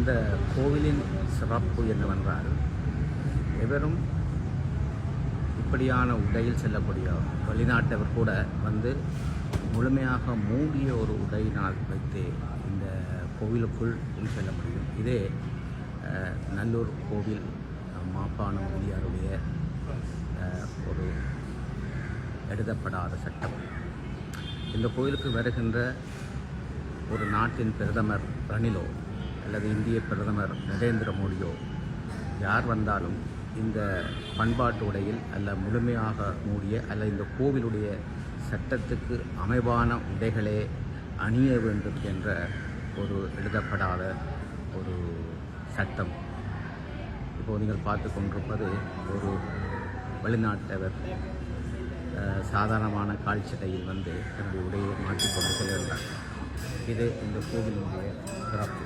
இந்த கோவிலின் சிறப்பு என்னவென்றால், எவரும் இப்படியான உடையில் செல்லக்கூடிய வெளிநாட்டவர் கூட வந்து முழுமையாக மூடிய ஒரு உடையினால் வைத்து இந்த கோவிலுக்குள் செல்ல முடியும். இதே நல்லூர் கோவில் மாப்பாணம் முதலியாருடைய ஒரு எழுதப்படாத சட்டம். இந்த கோயிலுக்கு வருகின்ற ஒரு நாட்டின் பிரதமர் ரணிலோ அல்லது இந்திய பிரதமர் நரேந்திர மோடியோ யார் வந்தாலும் இந்த பண்பாட்டு உடையில் அல்ல முழுமையாக மூடிய அல்ல இந்த கோவிலுடைய சட்டத்துக்கு அமைவான உடைகளே அணிய வேண்டும் என்ற ஒரு எழுதப்படாத ஒரு சட்டம். இப்போது நீங்கள் பார்த்து கொண்டிருப்பது ஒரு வெளிநாட்டவர் சாதாரணமான கால்ச்சட்டையில் வந்து தன்னுடைய உடையை மாற்றிக்கொண்டு செல்கின்றார். இது இந்த கோவிலுடைய சிறப்பு.